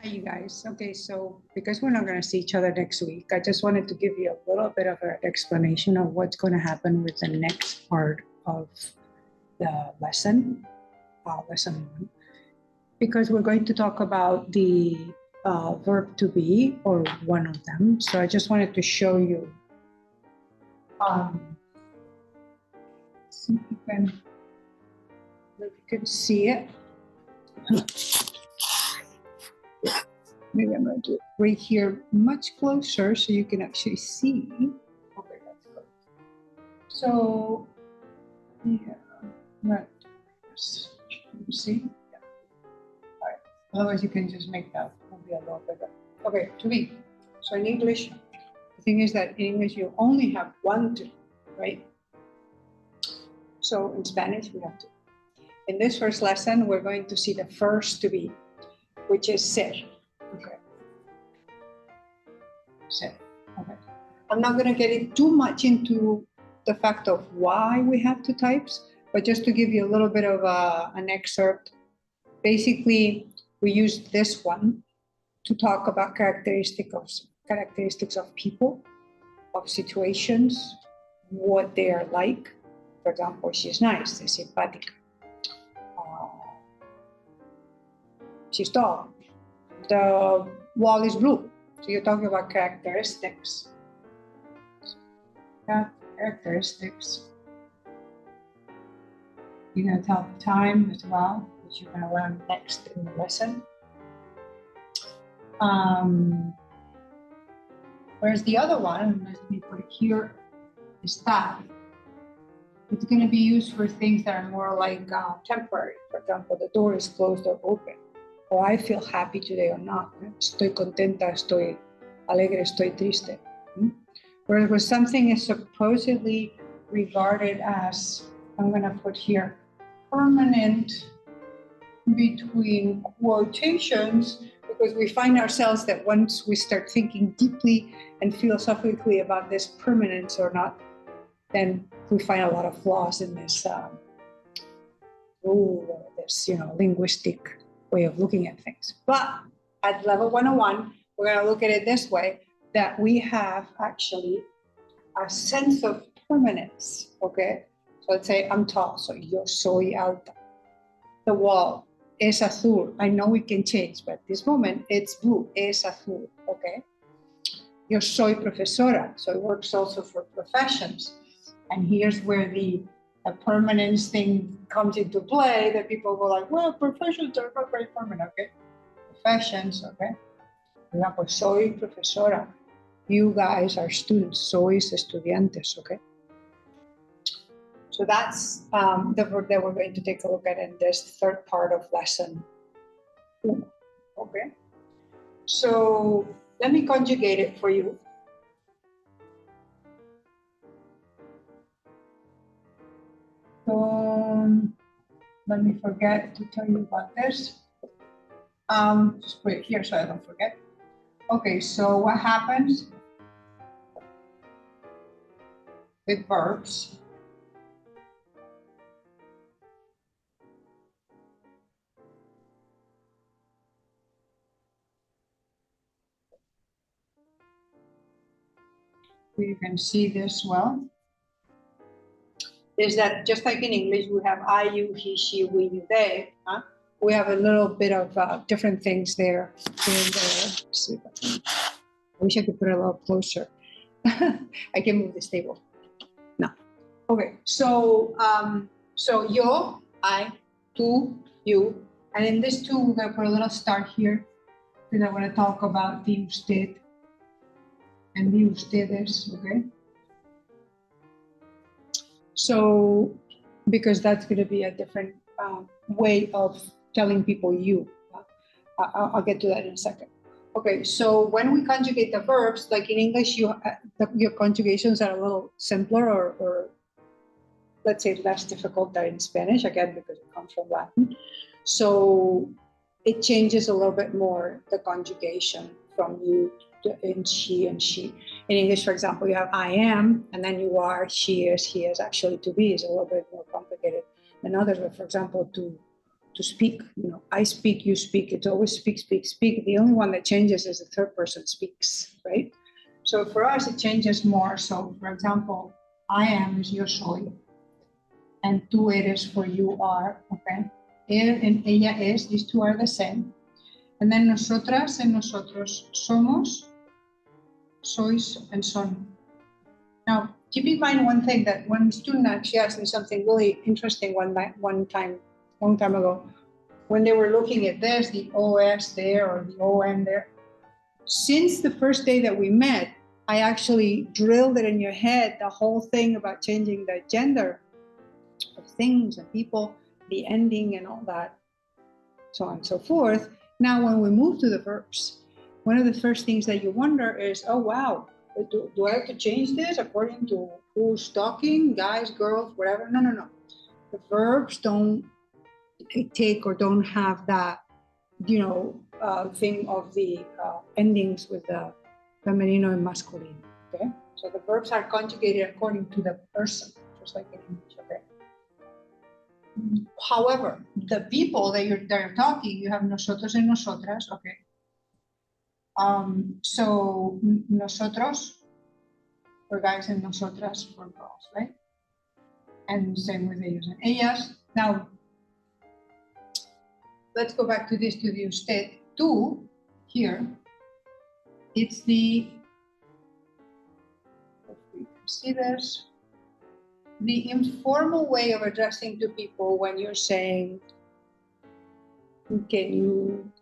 Hi, you guys. Okay, so because we're not going to see each other next week, I just wanted to give you a little bit of an explanation of what's going to happen with the next part of the lesson, lesson one, because we're going to talk about the verb to be, or one of them. So I just wanted to show you. See if you can see it. Maybe I'm going to do it right here much closer so you can actually see. Okay, that's good. So, yeah, right. See? Yeah. All right. Otherwise, you can just make that maybe a little bigger. Okay, to be. So in English, the thing is that in English, you only have one to, right? So in Spanish, we have two. In this first lesson, we're going to see the first to be, which is ser. Okay. So, okay. I'm not going to get it too much into the fact of why we have two types, but just to give you a little bit of an excerpt. Basically, we use this one to talk about characteristics of people, of situations, what they are like. For example, she's nice, es simpática. She's tall. The wall is blue. So you're talking about characteristics. Characteristics. You're going to tell the time as well, which you're going to learn next in the lesson. Whereas the other one, let me put it here, is that. It's going to be used for things that are more like temporary. For example, the door is closed or open. Or I feel happy today or not. Estoy contenta, estoy alegre, estoy triste. Whereas when something is supposedly regarded as, I'm going to put here, permanent between quotations, because we find ourselves that once we start thinking deeply and philosophically about this permanence or not, then we find a lot of flaws in this, linguistic way of looking at things. But at level 101, we're going to look at it this way, that we have actually a sense of permanence, okay? So let's say I'm tall, so yo soy alta. The wall es azul. I know we can change, but at this moment it's blue, es azul, okay? Yo soy profesora, so it works also for professions. And here's where the permanence thing comes into play, that people go like, well, professions are not very permanent, okay? Professions, okay? For example, soy profesora. You guys are students, sois estudiantes, okay? So that's the verb that we're going to take a look at in this third part of lesson 1, okay? So let me conjugate it for you. Let me forget to tell you about this. Just put it here so I don't forget. Okay, so what happens with verbs? You can see this well. Is that just like in English, we have I, you, he, she, we, you, they. We have a little bit of different things there. Let's see if I wish I could put it a little closer. I can move this table. No. Okay, so yo, I, tú, you. And in this two, we're going to put a little star here because I want to talk about the usted and the ustedes, okay? So, because that's going to be a different way of telling people you. I'll get to that in a second. Okay, so when we conjugate the verbs, like in English, your conjugations are a little simpler or let's say less difficult than in Spanish, again, because it comes from Latin. So it changes a little bit more, the conjugation from you in she and she. In English, for example, you have I am, and then you are, she is, he is. Actually, to be is a little bit more complicated than others. But for example, to to speak. You know, I speak, you speak. It's always speak, speak, speak. The only one that changes is the third person speaks, right? So for us, it changes more. So for example, I am is yo soy, and tú eres for you are, okay? Él and ella es, these two are the same. And then nosotras and nosotros somos, sois, and son. Now, keep in mind one thing, that one student actually asked me something really interesting one time, long time ago, when they were looking at this, the OS there or the OM there. Since the first day that we met, I actually drilled it in your head, the whole thing about changing the gender of things and people, the ending and all that, so on and so forth. Now, when we move to the verbs, one of the first things that you wonder is, oh, wow, do I have to change this according to who's talking, guys, girls, whatever? No, no, no. The verbs don't take or don't have that, you know, thing of the endings with the femenino and masculine, okay? So the verbs are conjugated according to the person, just like in English, okay? However, the people that you're talking, you have nosotros and nosotras, okay? So nosotros for guys and nosotras for girls, right? And same with ellos and ellas. Now, let's go back to this, to the usted. Tú, here, it's the, if we can see this, the informal way of addressing to people when you're saying, can you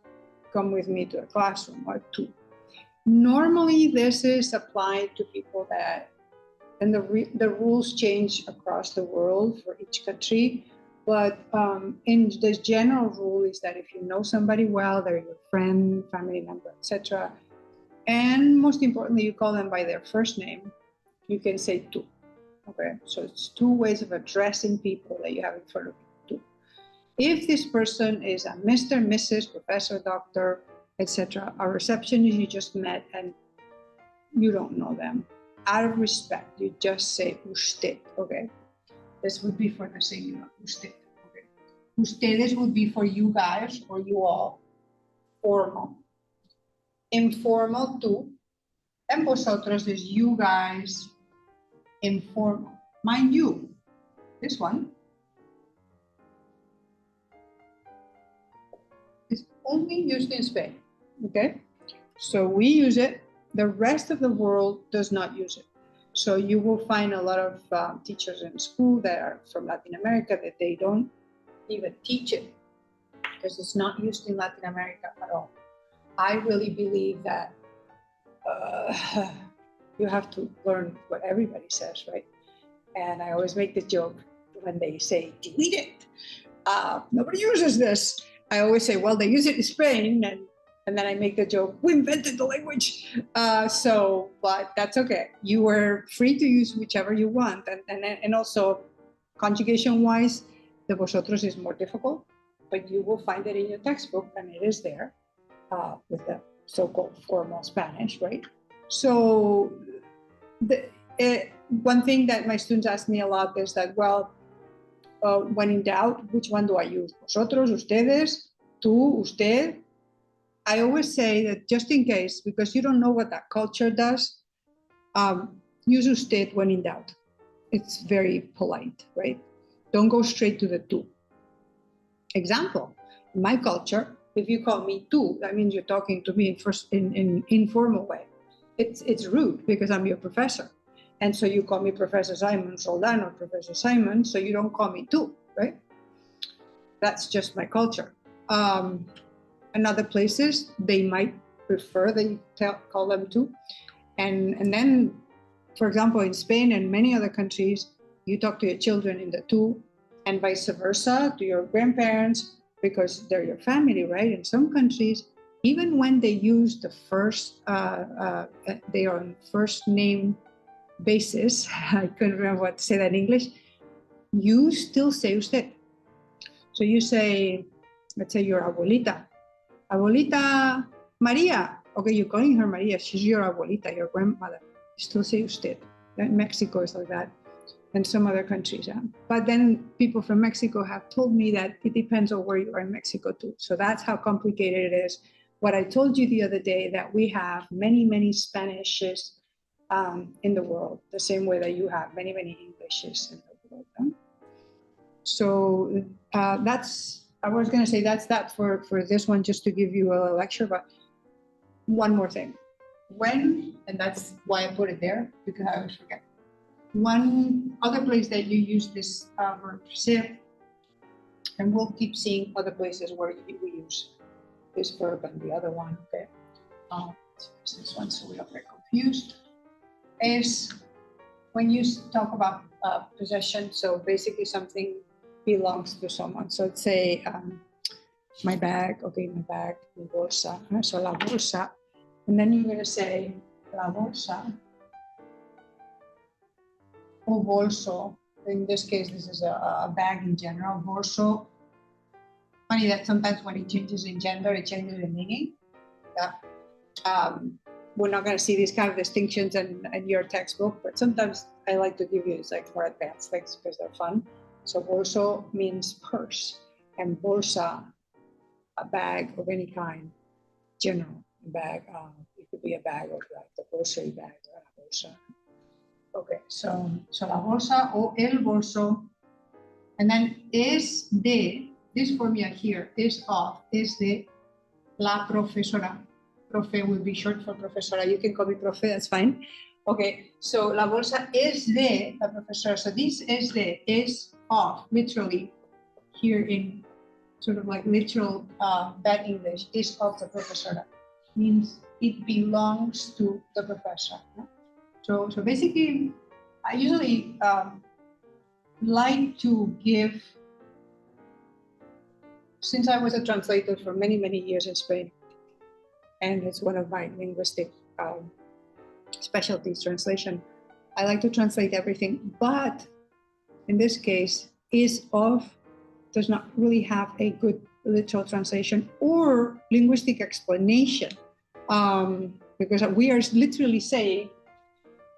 come with me to a classroom, or tú. Normally, this is applied to people that, and the rules change across the world for each country, but in the general rule is that if you know somebody well, they're your friend, family member, etc., and most importantly, you call them by their first name, you can say tú. Okay, so it's two ways of addressing people that you have in front of you. Tú. If this person is a Mr., Mrs., professor, doctor, etc., a receptionist you just met and you don't know them, out of respect, you just say usted, okay? This would be for the singular, usted, okay? Ustedes would be for you guys or you all, formal. Informal, tú, and vosotros is you guys, informal. Mind you, this one is only used in Spain, okay? So we use it, the rest of the world does not use it. So you will find a lot of teachers in school that are from Latin America that they don't even teach it because it's not used in Latin America at all. I really believe that you have to learn what everybody says, right? And I always make the joke when they say, delete it. Nobody uses this. I always say, well, they use it in Spain. And then I make the joke, we invented the language. But that's okay. You are free to use whichever you want. And also, conjugation-wise, the vosotros is more difficult, but you will find it in your textbook, and it is there with the so-called formal Spanish, right? So one thing that my students ask me a lot is that, well, when in doubt, which one do I use? Vosotros, ustedes, tú, usted. I always say that just in case, because you don't know what that culture does, use usted when in doubt. It's very polite, right? Don't go straight to the tú. Example, in my culture, if you call me tú, that means you're talking to me in informal way. It's rude because I'm your professor. And so you call me Professor Simon Soldan or Professor Simon, so you don't call me tú, right? That's just my culture. In other places, they might prefer that you call them tú. And then, for example, in Spain and many other countries, you talk to your children in the tú, and vice versa to your grandparents, because they're your family, right? In some countries, even when they use the first, they are on first name basis, I couldn't remember what to say that in English, you still say usted. So you say, let's say your abuelita, Abuelita Maria. Okay, you're calling her Maria, she's your abuelita, your grandmother. You still say usted. In Mexico is like that. and some other countries. But then people from Mexico have told me that it depends on where you are in Mexico too. So that's how complicated it is. What I told you the other day, that we have many, many Spanishes in the world, the same way that you have many, many Englishes in the world. So I was going to say that's that for this one, just to give you a lecture. But one more thing. When, and that's why I put it there, because I always forget. One other place that you use this verb ser, and we'll keep seeing other places where we use this verb and the other one, okay? This one, so we don't get confused, is when you talk about possession. So basically something belongs to someone. So let's say my bag, okay, my bag, mi bolsa, so la bolsa, and then you're going to say la bolsa o bolso. In this case, this is a bag in general. Bolso. Funny that sometimes when it changes in gender, it changes in meaning. Yeah. We're not going to see these kind of distinctions in your textbook, but sometimes I like to give you it's like more advanced things because they're fun. So bolso means purse, and bolsa, a bag of any kind, general bag. It could be a bag of like the grocery bag or a bolsa. Okay, so la bolsa o el bolso, and then es de, this formula here is of, es de la profesora. Profe will be short for profesora. You can call me profe, that's fine. Okay, so la bolsa es de la profesora. So this es de is of, literally, here in sort of like literal bad English, is of the profesora. Means it belongs to the professor. So basically, I usually like to give, since I was a translator for many, many years in Spain, and it's one of my linguistic specialties, translation, I like to translate everything, but in this case, is of does not really have a good literal translation or linguistic explanation, because we are literally saying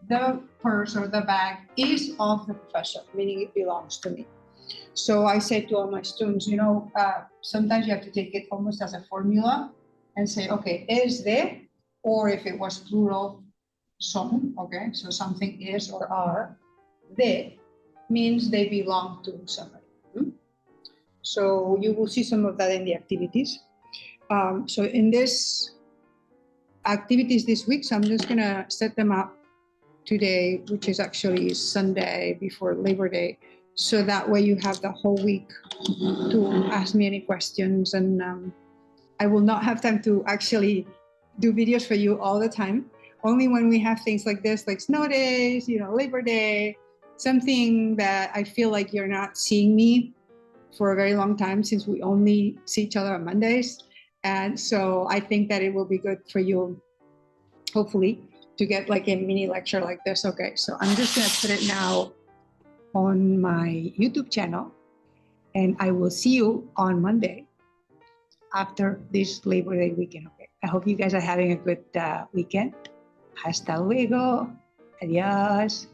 the purse or the bag is of the professor, meaning it belongs to me. So I say to all my students, you know, sometimes you have to take it almost as a formula and say, okay, es de, or if it was plural, son, okay, so something is or are, de means they belong to somebody. So you will see some of that in the activities. So in this activities this week, so I'm just gonna set them up today, which is actually Sunday before Labor Day. So that way you have the whole week to ask me any questions, and I will not have time to actually do videos for you all the time. Only when we have things like this, like snow days, you know, Labor Day, something that I feel like you're not seeing me for a very long time, since we only see each other on Mondays. And so I think that it will be good for you, hopefully, to get like a mini lecture like this. Okay, so I'm just gonna put it now on my YouTube channel, and I will see you on Monday after this Labor Day weekend. Okay, I hope you guys are having a good weekend. Hasta luego. Adios.